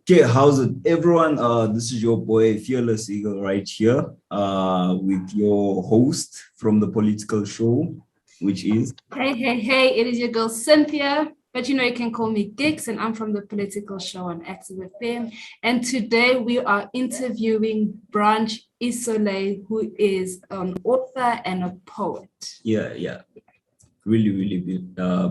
Okay, how's it, everyone? This is your boy Fearless Eagle right here, with your host from the political show, which is Hey, it is your girl Cynthia, but you can call me Dix, and I'm from the political show on Active with them. And today we are interviewing Branch Isole, who is an author and a poet. yeah, really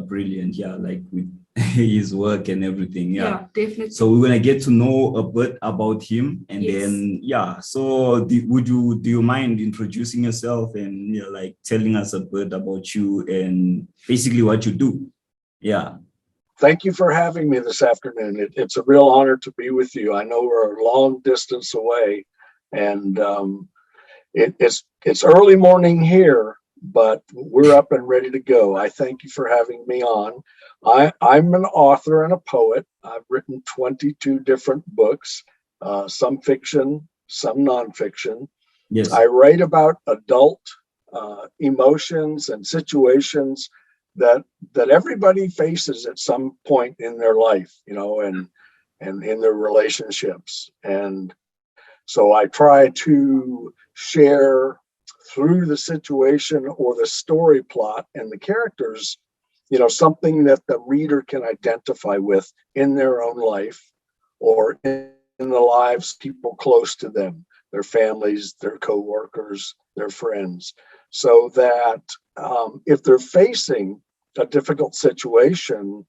brilliant. Yeah, like with his work and everything. Yeah, definitely. So we're gonna get to know a bit about him, and Yes. then So do you mind introducing yourself and like telling us a bit about you and basically what you do? Yeah. Thank you for having me this afternoon. It's a real honor to be with you. I know we're a long distance away, and it's early morning here, but we're up and ready to go. I thank you for having me on. I'm an author and a poet. I've written 22 different books, some fiction, some nonfiction. Yes. I write about adult emotions and situations that everybody faces at some point in their life, and in their relationships. And so I try to share through the situation or the story plot and the characters, something that the reader can identify with in their own life or in the lives of people close to them, their families, their co-workers, their friends, so that if they're facing a difficult situation,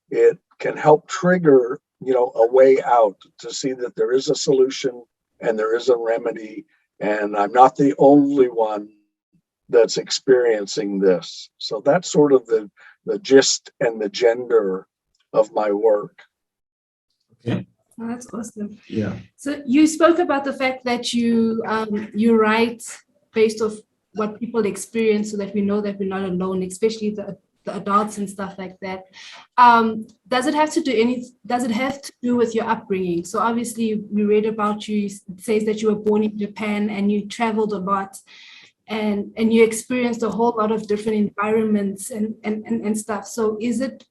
it can help trigger, a way out to see that there is a solution and there is a remedy. And I'm not the only one that's experiencing this. So that's sort of the gist and the gender of my work. Okay. Oh, that's awesome. Yeah. So you spoke about the fact that you write based off what people experience, so that we know that we're not alone, especially the adults and stuff like that. Does it have to do with your upbringing? So obviously we read about you. It says that you were born in Japan and you traveled a lot, and you experienced a whole lot of different environments and stuff. So is it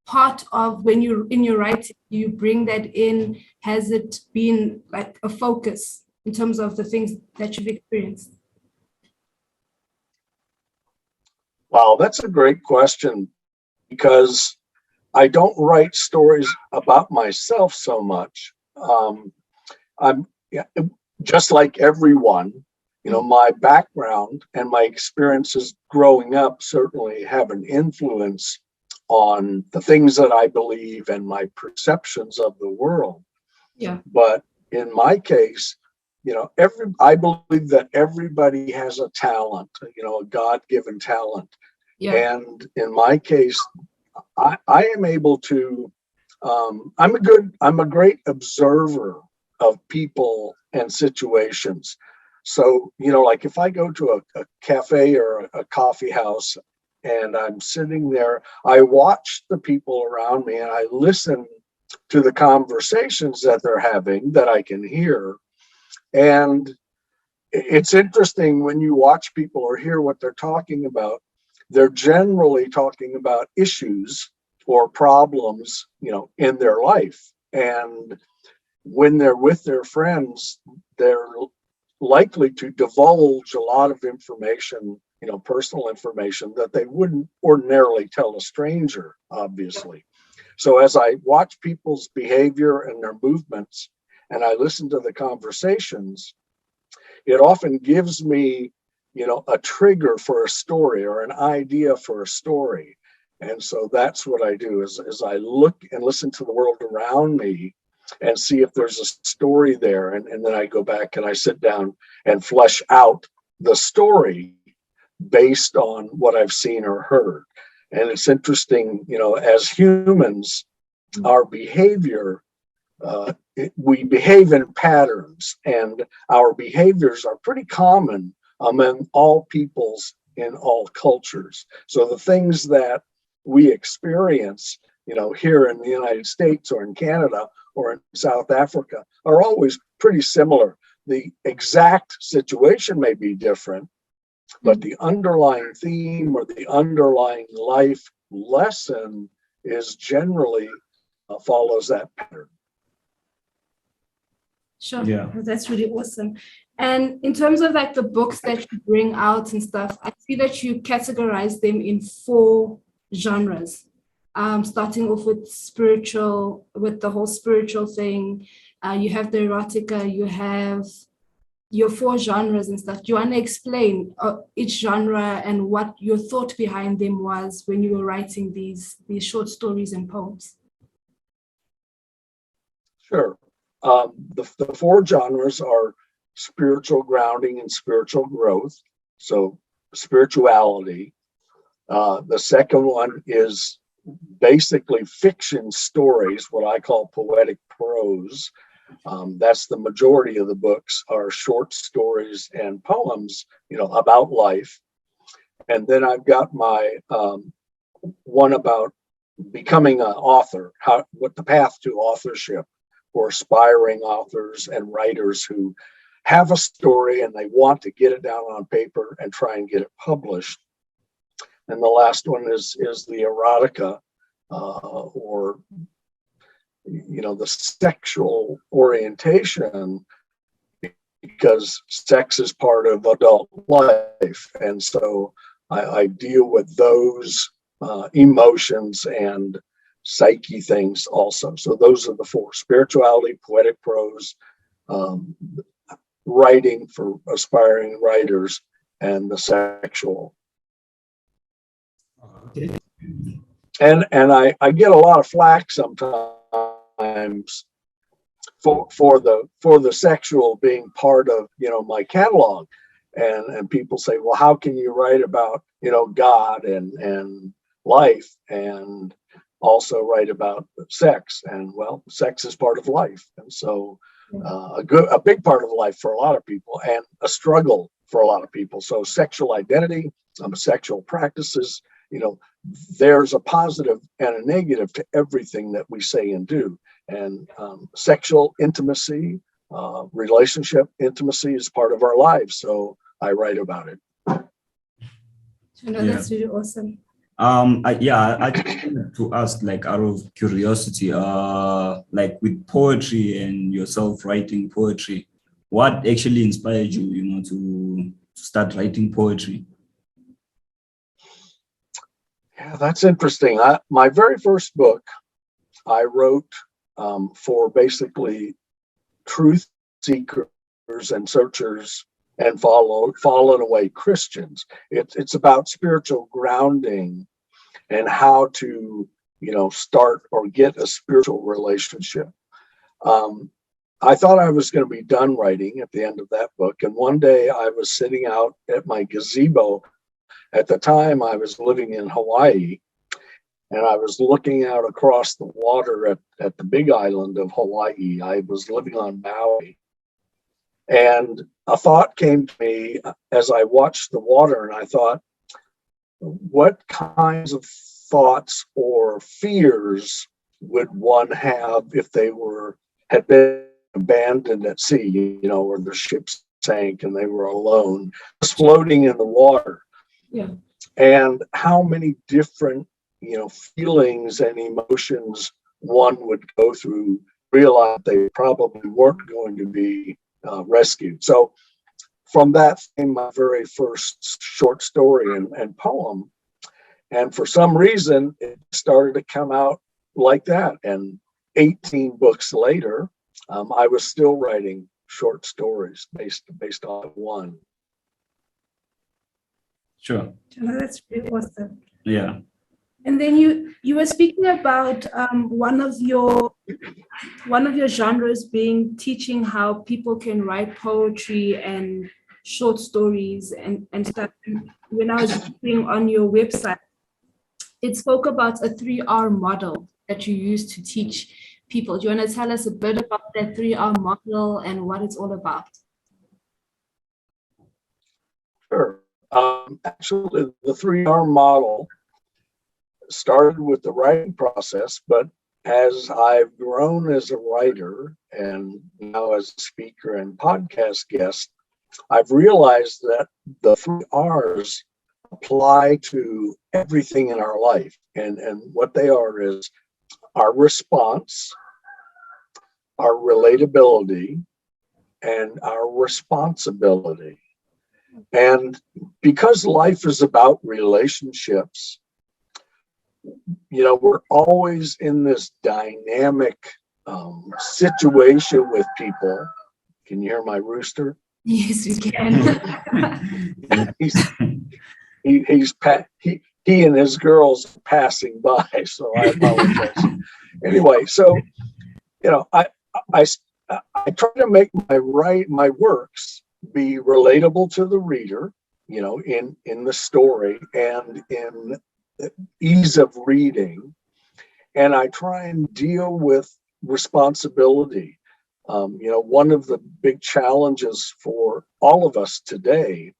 part of when you in your writing, you bring that in? Has it been like a focus in terms of the things that you've experienced? Wow, that's a great question, because I don't write stories about myself so much. I'm just like everyone, my background and my experiences growing up certainly have an influence on the things that I believe and my perceptions of the world. Yeah. But in my case, I believe that everybody has a talent, a God-given talent. Yeah. And in my case, I am able to, I'm a great observer of people and situations. So, like if I go to a cafe or a coffee house and I'm sitting there, I watch the people around me and I listen to the conversations that they're having that I can hear. And it's interesting when you watch people or hear what they're talking about. They're generally talking about issues or problems, in their life. And when they're with their friends, they're likely to divulge a lot of information, personal information that they wouldn't ordinarily tell a stranger, obviously. So as I watch people's behavior and their movements, and I listen to the conversations, it often gives me, a trigger for a story or an idea for a story. And so that's what I do is I look and listen to the world around me and see if there's a story there. And then I go back and I sit down and flesh out the story based on what I've seen or heard. And it's interesting, as humans, our behavior, we behave in patterns, and our behaviors are pretty common among all peoples in all cultures. So the things that we experience, here in the United States or in Canada or in South Africa are always pretty similar. The exact situation may be different, but the underlying theme or the underlying life lesson is generally follows that pattern. Sure. Yeah. That's really awesome. And in terms of like the books that you bring out and stuff, I see that you categorize them in 4 genres. Starting off with spiritual, with the whole spiritual thing. You have the erotica, you have your 4 genres and stuff. Do you want to explain each genre and what your thought behind them was when you were writing these short stories and poems? Sure. The 4 genres are spiritual grounding and spiritual growth. So spirituality. The second one is basically fiction stories, what I call poetic prose. That's the majority of the books are short stories and poems, about life. And then I've got my one about becoming an author, what the path to authorship for aspiring authors and writers who have a story and they want to get it down on paper and try and get it published. And the last one is the erotica, or the sexual orientation, because sex is part of adult life, and so I deal with those emotions and psyche things also. So those are the 4: spirituality, poetic prose, writing for aspiring writers, and the sexual. Okay. And I get a lot of flack sometimes for the sexual being part of my catalog, and people say, well, how can you write about God and life and also write about sex? And well, sex is part of life, and so a big part of life for a lot of people, and a struggle for a lot of people. So sexual identity, sexual practices, there's a positive and a negative to everything that we say and do. And sexual intimacy, relationship intimacy is part of our lives. So I write about it. That's really awesome. I just wanted to ask, like, out of curiosity, like with poetry and yourself writing poetry, what actually inspired you, to start writing poetry? Yeah, that's interesting. My very first book I wrote for basically truth seekers and searchers and fallen away Christians. It's about spiritual grounding and how to, start or get a spiritual relationship. I thought I was going to be done writing at the end of that book. And one day I was sitting out at my gazebo. At the time I was living in Hawaii, and I was looking out across the water at the big island of Hawaii. I was living on Maui. And a thought came to me as I watched the water, and I thought, what kinds of thoughts or fears would one have if they had been abandoned at sea, or the ship sank and they were alone, just floating in the water? Yeah. And how many different, feelings and emotions one would go through, realize they probably weren't going to be rescued. So from that came my very first short story and poem. And for some reason, it started to come out like that. And 18 books later, I was still writing short stories based on one. Sure. That's really awesome. Yeah. And then you were speaking about one of your genres being teaching how people can write poetry and short stories and stuff. When I was reading on your website, it spoke about a 3R model that you use to teach people. Do you want to tell us a bit about that 3R model and what it's all about? Sure. Actually, the 3R model started with the writing process, but as I've grown as a writer and now as a speaker and podcast guest, I've realized that the 3 R's apply to everything in our life. And what they are is our response, our relatability, and our responsibility. And because life is about relationships, we're always in this dynamic situation with people. Can you hear my rooster? Yes, you can. He and his girls are passing by, so I apologize. Anyway, so I try to make my works be relatable to the reader, in the story and in ease of reading, and I try and deal with responsibility. One of the big challenges for all of us today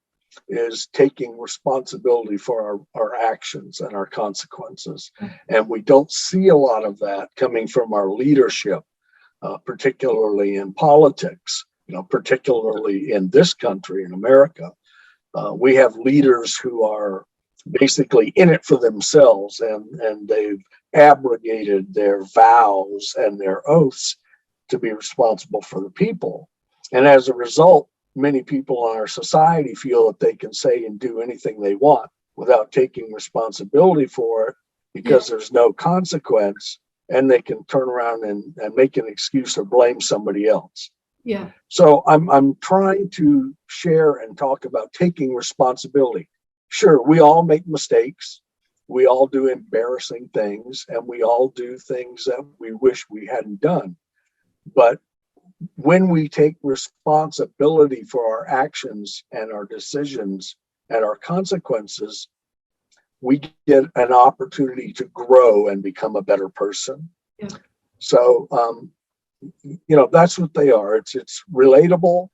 is taking responsibility for our actions and our consequences. And we don't see a lot of that coming from our leadership, particularly in politics, particularly in this country, in America. We have leaders who are basically in it for themselves, and they've abrogated their vows and their oaths to be responsible for the people. And as a result, many people in our society feel that they can say and do anything they want without taking responsibility for it, because there's no consequence, and they can turn around and make an excuse or blame somebody else. Yeah. So I'm trying to share and talk about taking responsibility. Sure, we all make mistakes. We all do embarrassing things, and we all do things that we wish we hadn't done. But when we take responsibility for our actions and our decisions and our consequences, we get an opportunity to grow and become a better person. Yeah. So, that's what they are. It's relatable,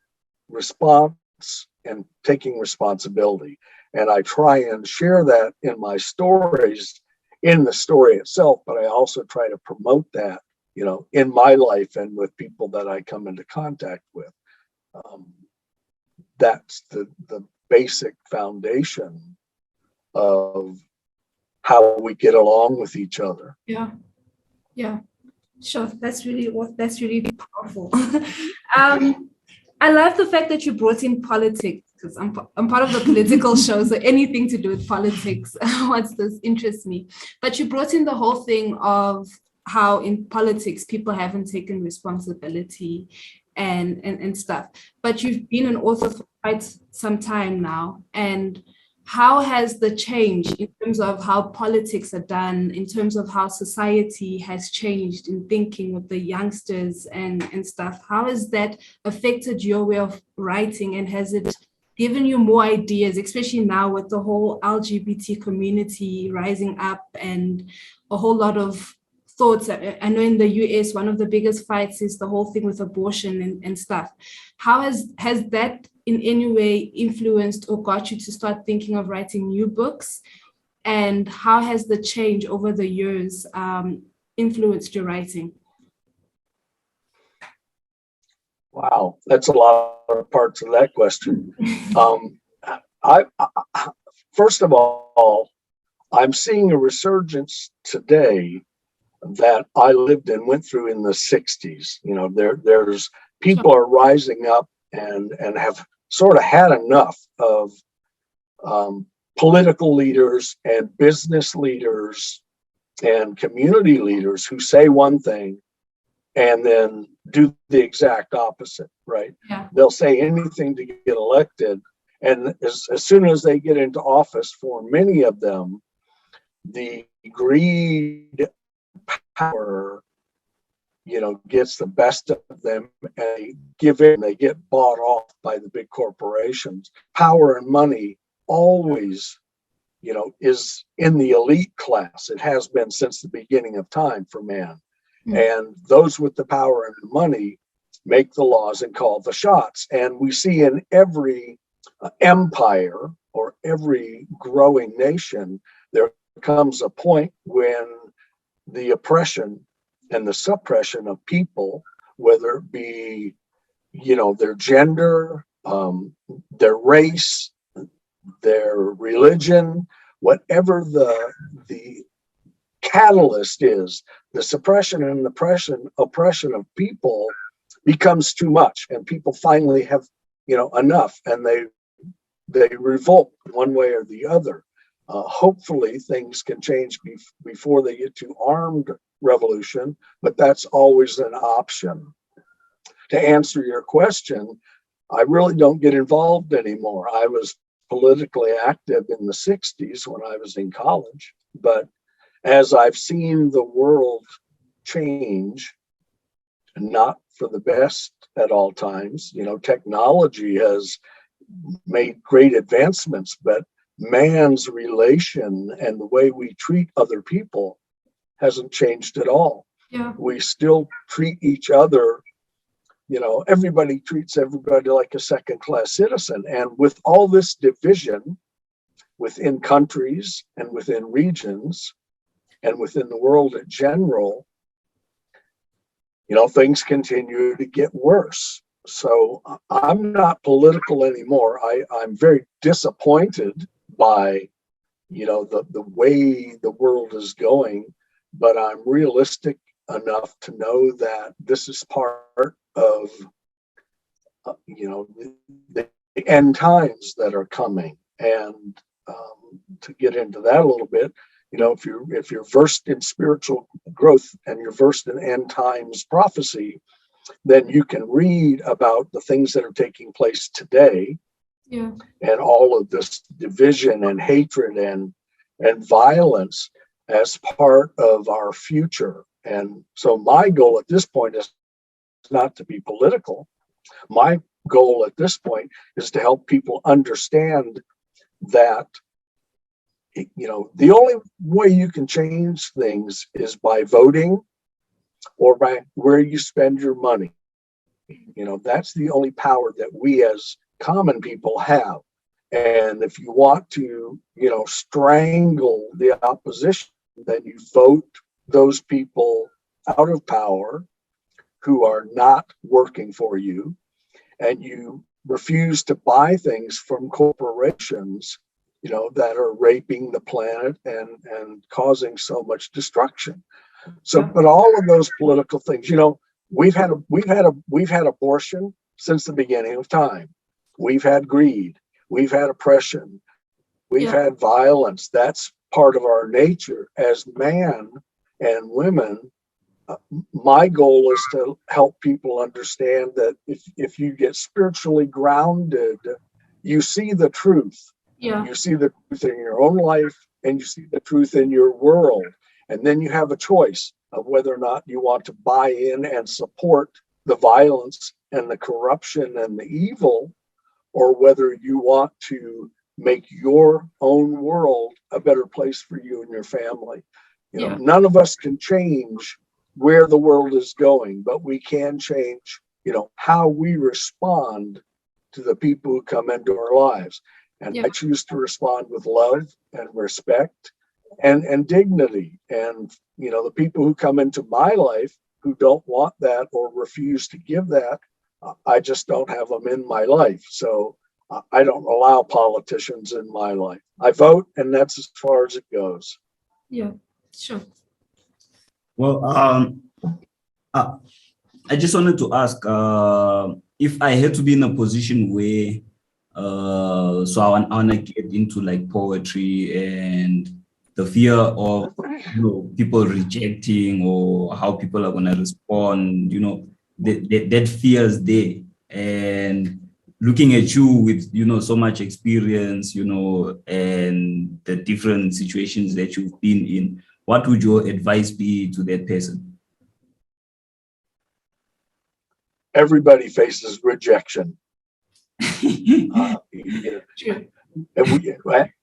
response, and taking responsibility. And I try and share that in my stories, in the story itself, but I also try to promote that, in my life and with people that I come into contact with. That's the basic foundation of how we get along with each other. Yeah. Sure. That's really powerful. I love the fact that you brought in politics, because I'm part of the political show, so anything to do with politics, interests me. But you brought in the whole thing of how in politics people haven't taken responsibility and stuff. But you've been an author for quite some time now, and how has the change in terms of how politics are done, in terms of how society has changed in thinking with the youngsters and stuff, how has that affected your way of writing, and has it given you more ideas, especially now with the whole LGBT community rising up and a whole lot of thoughts? I know in the US, one of the biggest fights is the whole thing with abortion and stuff. How has that in any way influenced or got you to start thinking of writing new books? And how has the change over the years influenced your writing? Wow, that's a lot of parts of that question. First of all, I'm seeing a resurgence today that I lived and went through in the 60s. There's people are rising up and have sort of had enough of political leaders and business leaders and community leaders who say one thing and then do the exact opposite, right? Yeah. They'll say anything to get elected. And as soon as they get into office, for many of them, the greed, power, gets the best of them, and they give in, they get bought off by the big corporations. Power and money always, is in the elite class. It has been since the beginning of time for man. And those with the power and the money make the laws and call the shots. And we see in every empire or every growing nation, there comes a point when the oppression and the suppression of people, whether it be, their gender, their race, their religion, whatever the catalyst is, the suppression and oppression of people becomes too much, and people finally have, enough, and they revolt one way or the other. Hopefully things can change before they get to armed revolution, but that's always an option. To answer your question, I really don't get involved anymore. I was politically active in the 60s when I was in college, but as I've seen the world change, not for the best at all times, technology has made great advancements, but man's relation and the way we treat other people hasn't changed at all. Yeah. We still treat each other, everybody treats everybody like a second-class citizen. And with all this division within countries and within regions and within the world in general, things continue to get worse. So I'm not political anymore. I'm very disappointed by, the way the world is going, but I'm realistic enough to know that this is part of, the end times that are coming. And to get into that a little bit, if you're versed in spiritual growth and you're versed in end times prophecy, then you can read about the things that are taking place today. Yeah. And all of this division and hatred and violence as part of our future. And so my goal at this point is not to be political. My goal at this point is to help people understand that, the only way you can change things is by voting or by where you spend your money. That's the only power that we as common people have. And if you want to, strangle the opposition, then you vote those people out of power who are not working for you, and you refuse to buy things from corporations, that are raping the planet and causing so much destruction. So, but all of those political things, we've had abortion since the beginning of time. We've had greed. We've had oppression. We've had violence. That's part of our nature as man and women. My goal is to help people understand that if you get spiritually grounded, you see the truth. Yeah. You see the truth in your own life, and you see the truth in your world. And then you have a choice of whether or not you want to buy in and support the violence and the corruption and the evil, or whether you want to make your own world a better place for you and your family. None of us can change where the world is going, but we can change, how we respond to the people who come into our lives. And I choose to respond with love and respect and dignity. And, the people who come into my life who don't want that or refuse to give that, I just don't have them in my life. So I don't allow politicians in my life. I vote, and that's as far as it goes. Yeah, sure. Well, I just wanted to ask if I had to be in a position where, so I want to get into like poetry and the fear of people rejecting or how people are going to respond, that fear is there. And looking at you with, so much experience, and the different situations that you've been in, what would your advice be to that person? Everybody faces rejection.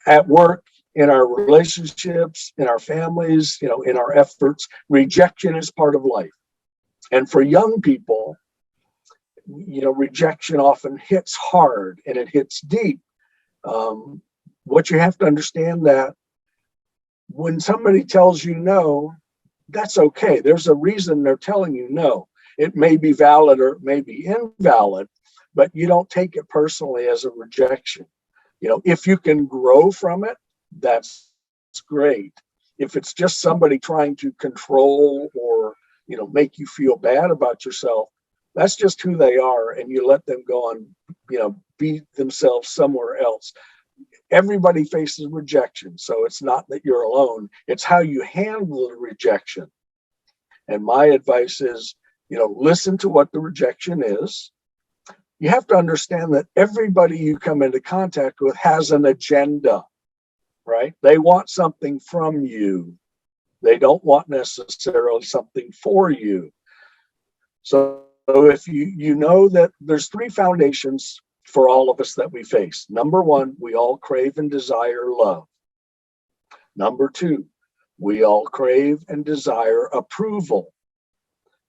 At work, in our relationships, in our families, in our efforts, rejection is part of life. And for young people, rejection often hits hard and it hits deep. What you have to understand that when somebody tells you no, that's okay. There's a reason they're telling you no. It may be valid or it may be invalid, but you don't take it personally as a rejection. If you can grow from it, that's great. If it's just somebody trying to control or, make you feel bad about yourself, That's just who they are, and you let them go on, be themselves somewhere else. Everybody faces rejection, so it's not that you're alone. It's how you handle the rejection. And my advice is, listen to what the rejection is. You have to understand that everybody you come into contact with has an agenda, right? They want something from you. They don't want necessarily something for you. So if you know that there's three foundations for all of us that we face. Number one, we all crave and desire love. Number two, we all crave and desire approval.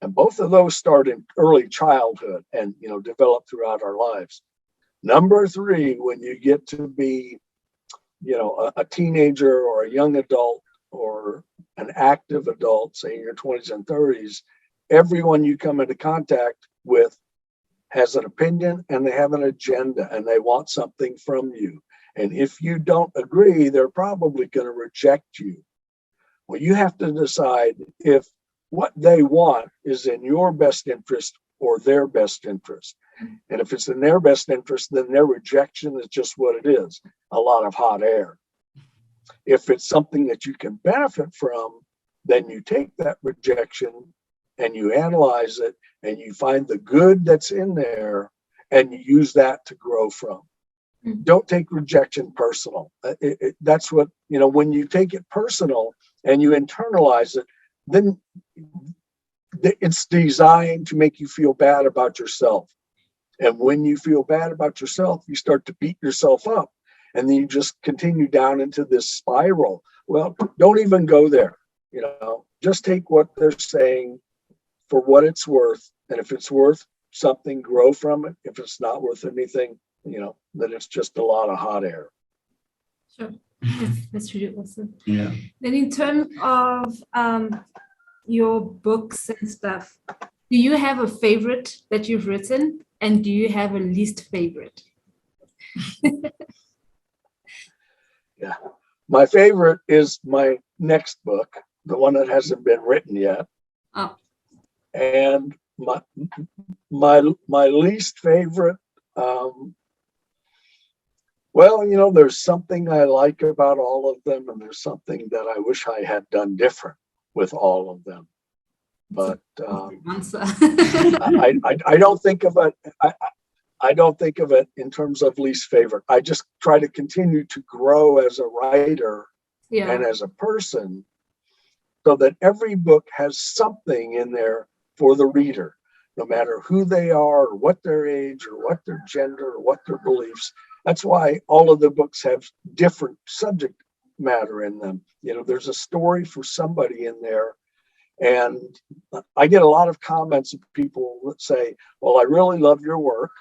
And both of those start in early childhood and develop throughout our lives. Number three, when you get to be, a teenager or a young adult or an active adult, say in your 20s and 30s, everyone you come into contact with has an opinion and they have an agenda and they want something from you. And if you don't agree, they're probably going to reject you. Well, you have to decide if what they want is in your best interest or their best interest. And if it's in their best interest, then their rejection is just what it is, a lot of hot air. If it's something that you can benefit from, then you take that rejection and you analyze it and you find the good that's in there and you use that to grow from. Don't take rejection personal. That's what, when you take it personal and you internalize it, then it's designed to make you feel bad about yourself. And when you feel bad about yourself, you start to beat yourself up. And then you just continue down into this spiral. Well, don't even go there. Just take what they're saying for what it's worth. And if it's worth something, grow from it. If it's not worth anything, then it's just a lot of hot air. Sure. That's really awesome. Yeah. Then in terms of your books and stuff, do you have a favorite that you've written? And do you have a least favorite? Yeah. My favorite is my next book, the one that hasn't been written yet. Oh. And my least favorite, there's something I like about all of them, and there's something that I wish I had done different with all of them. But I don't think of it. I don't think of it in terms of least favorite. I just try to continue to grow as a writer and as a person, so that every book has something in there for the reader, no matter who they are, or what their age, or what their gender, or what their beliefs. That's why all of the books have different subject matter in them. There's a story for somebody in there. And I get a lot of comments of people that say, well, I really love your work.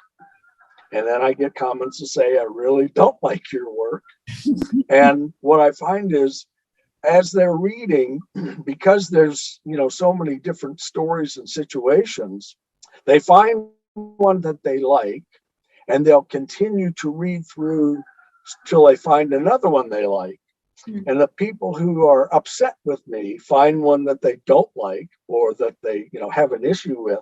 And then I get comments that say, I really don't like your work. And what I find is, as they're reading, because there's, so many different stories and situations, they find one that they like, and they'll continue to read through till they find another one they like. And the people who are upset with me find one that they don't like or that they, have an issue with.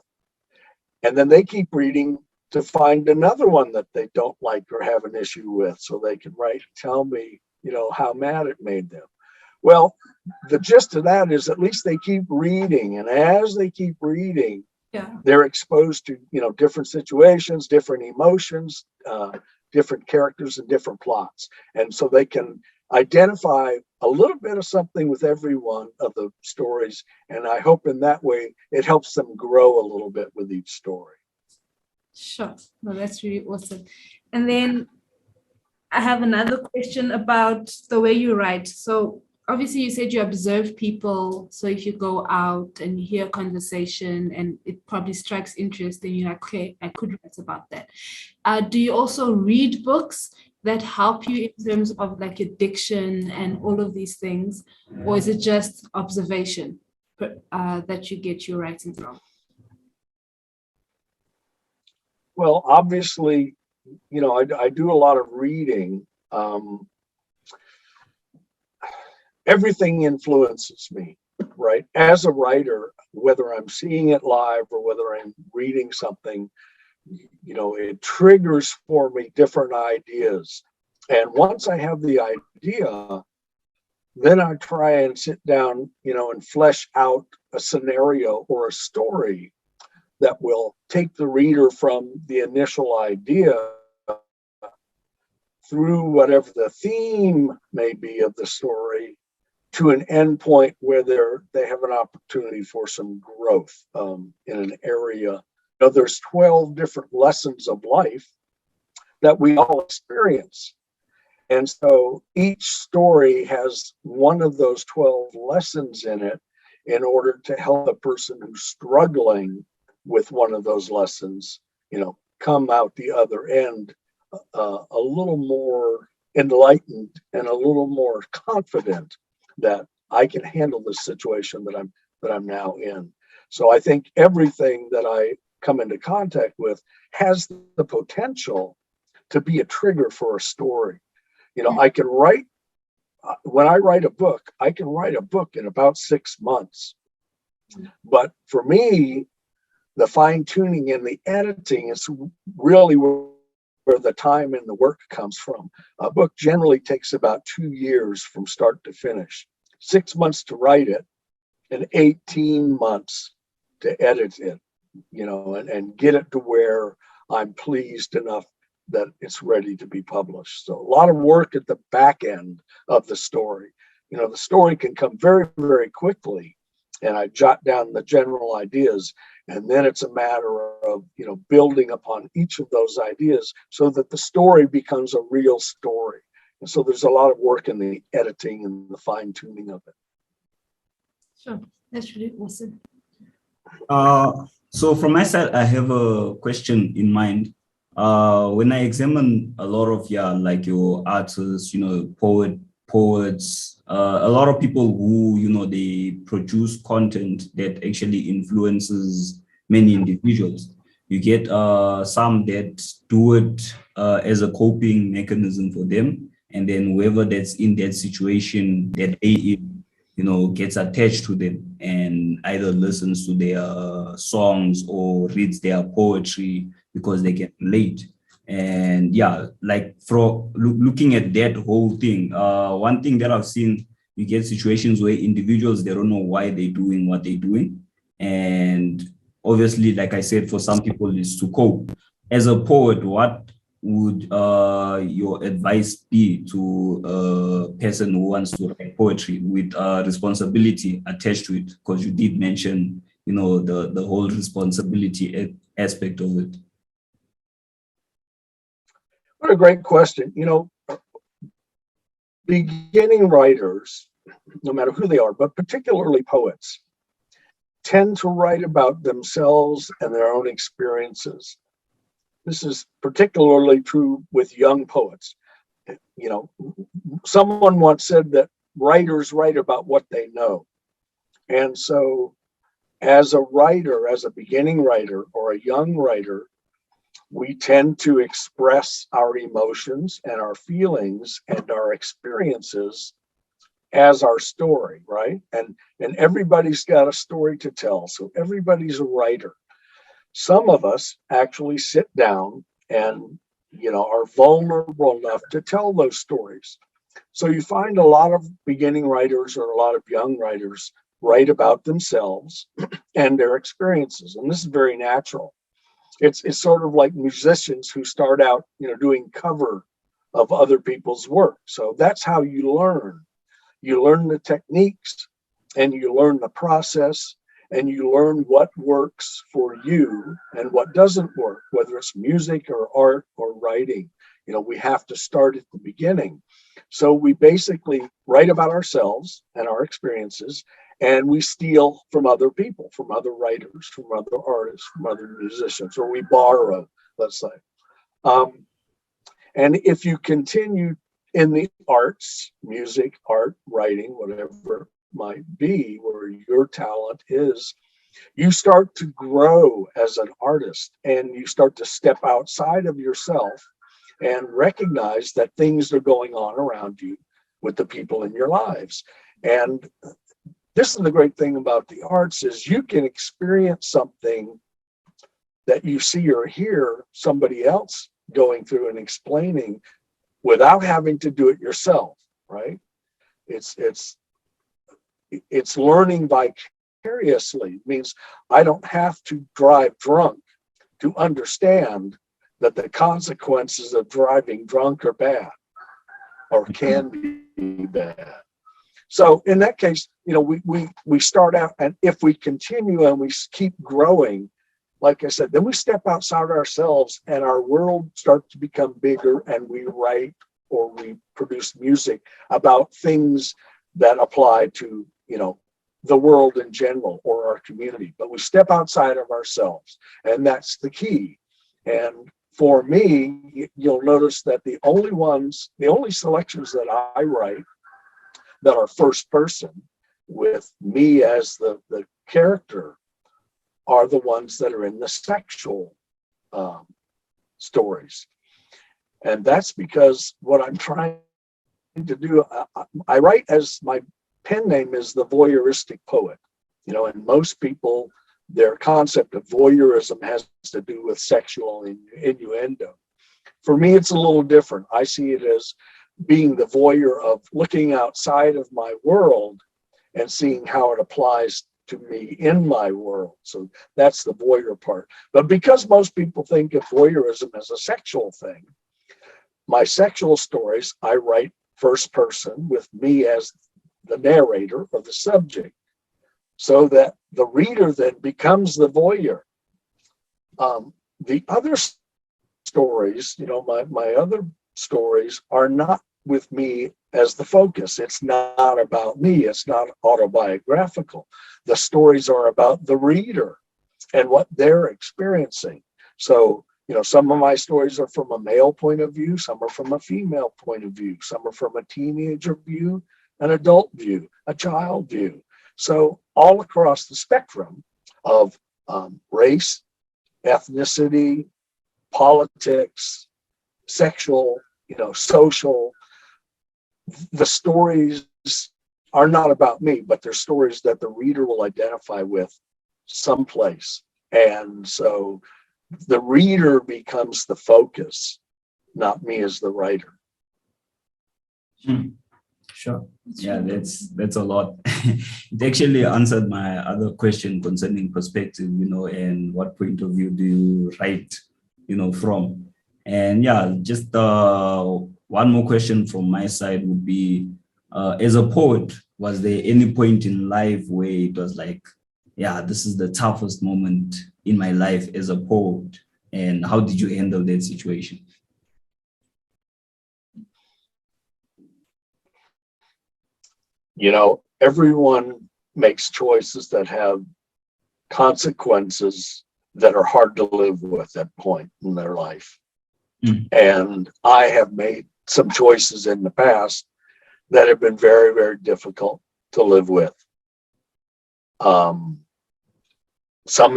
And then they keep reading to find another one that they don't like or have an issue with, so they can tell me, how mad it made them. Well, the gist of that is at least they keep reading. And as they keep reading, they're exposed to, different situations, different emotions, different characters and different plots. And so they can identify a little bit of something with every one of the stories. And I hope in that way, it helps them grow a little bit with each story. Sure. No, that's really awesome. And then I have another question about the way you write. So obviously you said you observe people. So if you go out and you hear a conversation and it probably strikes interest, then you're like, okay, I could write about that. Do you also read books that help you in terms of like your diction and all of these things? Or is it just observation that you get your writing from? Well, obviously, I do a lot of reading. Everything influences me. right? As a writer, whether I'm seeing it live or whether I'm reading something, it triggers for me different ideas. And once I have the idea, then I try and sit down, and flesh out a scenario or a story that will take the reader from the initial idea through whatever the theme may be of the story to an end point where they have an opportunity for some growth in an area. There's 12 different lessons of life that we all experience. And so each story has one of those 12 lessons in it in order to help a person who's struggling with one of those lessons, come out the other end a little more enlightened and a little more confident that I can handle this situation that I'm now in. So I think everything that I come into contact with has the potential to be a trigger for a story. I can write, when I write a book, I can write a book in about 6 months. But for me, the fine tuning and the editing is really where the time and the work comes from. A book generally takes about 2 years from start to finish, 6 months to write it, and 18 months to edit it, and get it to where I'm pleased enough that it's ready to be published. So a lot of work at the back end of the story. The story can come very, very quickly, and I jot down the general ideas, and then it's a matter of, building upon each of those ideas so that the story becomes a real story. And so there's a lot of work in the editing and the fine tuning of it. Sure, that's really awesome. So from my side, I have a question in mind. When I examine a lot of your artists, poets, a lot of people who they produce content that actually influences many individuals. You get some that do it as a coping mechanism for them, and then whoever that's in that situation that they gets attached to them and either listens to their songs or reads their poetry because they get relate. And looking at that whole thing, one thing that I've seen, you get situations where individuals, they don't know why they're doing what they're doing. And obviously, like I said, for some people, it's to cope. As a poet, what would your advice be to a person who wants to write poetry with responsibility attached to it? Because you did mention, the whole responsibility aspect of it. What a great question. Beginning writers, no matter who they are, but particularly poets, tend to write about themselves and their own experiences. This is particularly true with young poets. Someone once said that writers write about what they know. And so as a writer, as a beginning writer or a young writer, we tend to express our emotions and our feelings and our experiences as our story, right? And everybody's got a story to tell. So everybody's a writer. Some of us actually sit down and, are vulnerable enough to tell those stories. So you find a lot of beginning writers or a lot of young writers write about themselves and their experiences. And this is very natural. It's sort of like musicians who start out, doing cover of other people's work. So that's how you learn. You learn the techniques and you learn the process and you learn what works for you and what doesn't work, whether it's music or art or writing. We have to start at the beginning. So we basically write about ourselves and our experiences, and we steal from other people, from other writers, from other artists, from other musicians, or we borrow, let's say. And if you continue in the arts, music, art, writing, whatever it might be, where your talent is, you start to grow as an artist and you start to step outside of yourself and recognize that things are going on around you with the people in your lives. And this is the great thing about the arts is you can experience something that you see or hear somebody else going through and explaining without having to do it yourself, right? It's learning vicariously. It means I don't have to drive drunk to understand that the consequences of driving drunk are bad or can be bad. So in that case, we start out, and if we continue and we keep growing, like I said, then we step outside ourselves and our world starts to become bigger, and we write or we produce music about things that apply to, the world in general or our community. But we step outside of ourselves, and that's the key. And for me, you'll notice that the only selections that I write that are first person with me as the character are the ones that are in the sexual stories. And that's because what I'm trying to do, I write as my pen name is the voyeuristic poet. And most people, their concept of voyeurism has to do with sexual innuendo. For me, it's a little different. I see it as being the voyeur of looking outside of my world and seeing how it applies to me in my world. So that's the voyeur part. But because most people think of voyeurism as a sexual thing, my sexual stories, I write first person with me as the narrator or the subject, so that the reader then becomes the voyeur. The other stories, my other stories are not with me as the focus. It's not about me. It's not autobiographical. The stories are about the reader and what they're experiencing. So, some of my stories are from a male point of view. Some are from a female point of view. Some are from a teenager view, an adult view, a child view. So all across the spectrum of race, ethnicity, politics, sexual, social, the stories are not about me, but they're stories that the reader will identify with someplace. And so the reader becomes the focus, not me as the writer. Sure. Yeah, that's a lot. It actually answered my other question concerning perspective, and what point of view do you write, from? And yeah, just one more question from my side would be, as a poet, was there any point in life where it was like, yeah, this is the toughest moment in my life as a poet? And how did you handle that situation? Everyone makes choices that have consequences that are hard to live with at point in their life. And I have made some choices in the past that have been very, very difficult to live with. Some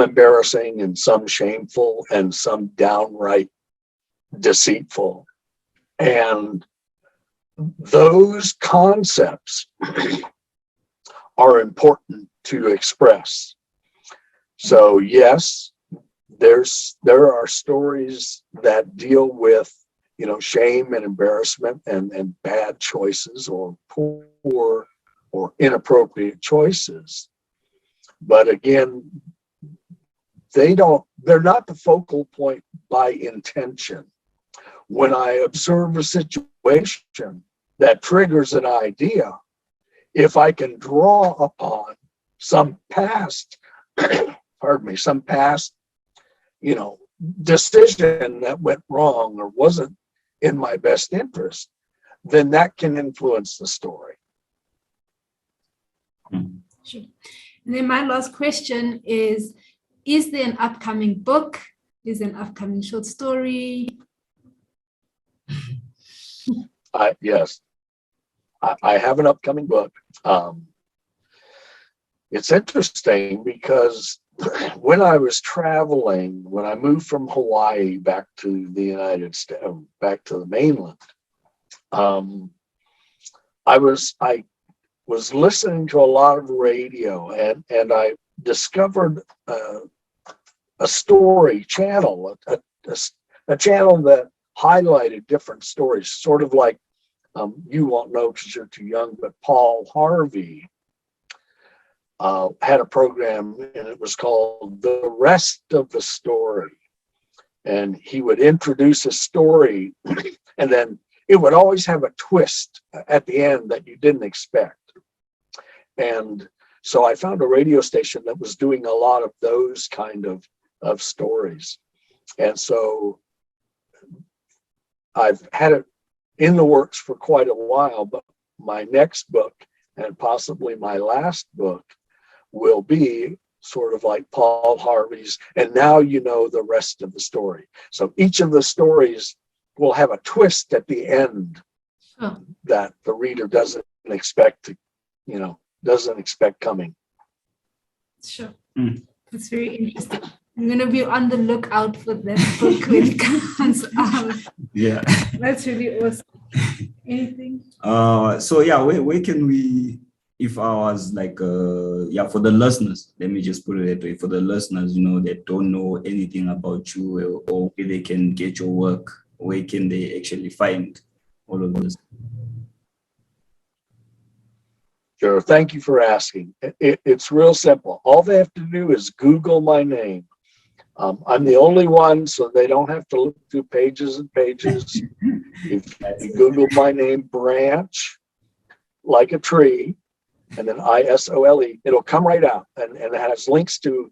embarrassing and some shameful and some downright deceitful. And those concepts are important to express. So yes, there are stories that deal with, shame and embarrassment and bad choices or poor or inappropriate choices. But again, they're not the focal point by intention. When I observe a situation that triggers an idea, if I can draw upon some past, decision that went wrong or wasn't in my best interest, then that can influence the story. Sure. And then my last question is there an upcoming book? Is there an upcoming short story? Yes, I have an upcoming book. It's interesting because when I was traveling, when I moved from Hawaii back to the United States, back to the mainland, I was listening to a lot of radio, and I discovered a story channel, a channel that highlighted different stories, sort of like, you won't know because you're too young, but Paul Harvey had a program, and it was called The Rest of the Story. And he would introduce a story, and then it would always have a twist at the end that you didn't expect. And so I found a radio station that was doing a lot of those kind of stories. And so I've had it in the works for quite a while, but my next book, and possibly my last book, will be sort of like Paul Harvey's, and now you know the rest of the story. So each of the stories will have a twist at the end that the reader doesn't expect coming. Sure. That's very interesting. I'm going to be on the lookout for that book when it comes out. Yeah. That's really awesome. Anything? So yeah, where can we, if I was like, for the listeners, let me just put it that way, for the listeners, that don't know anything about you or where they can get your work, where can they actually find all of this? Sure. Thank you for asking. It's real simple. All they have to do is Google my name. I'm the only one, so they don't have to look through pages and pages. If you Google my name, Branch, like a tree, and then Isole, it'll come right out, and it has links to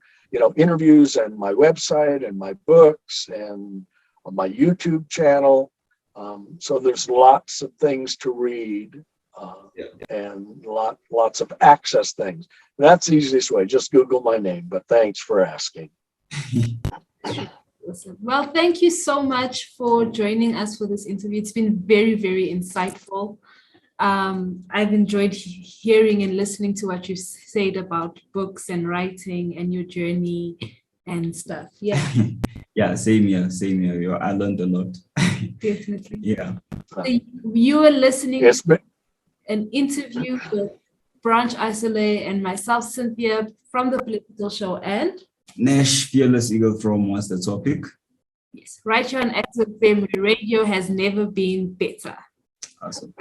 interviews and my website and my books and my YouTube channel. So there's lots of things to read and lots of access things. That's the easiest way. Just Google my name. But thanks for asking. Awesome. Well, thank you so much for joining us for this interview. It's been very, very insightful. I've enjoyed hearing and listening to what you've said about books and writing and your journey and stuff. Yeah. Yeah, same here. I learned a lot. Definitely. Yeah. So you were listening to an interview with Branch Isole and myself, Cynthia, from the Political Show, and Nash, Fearless Eagle from What's the Topic? Yes, right here on Active FM, radio has never been better. Awesome.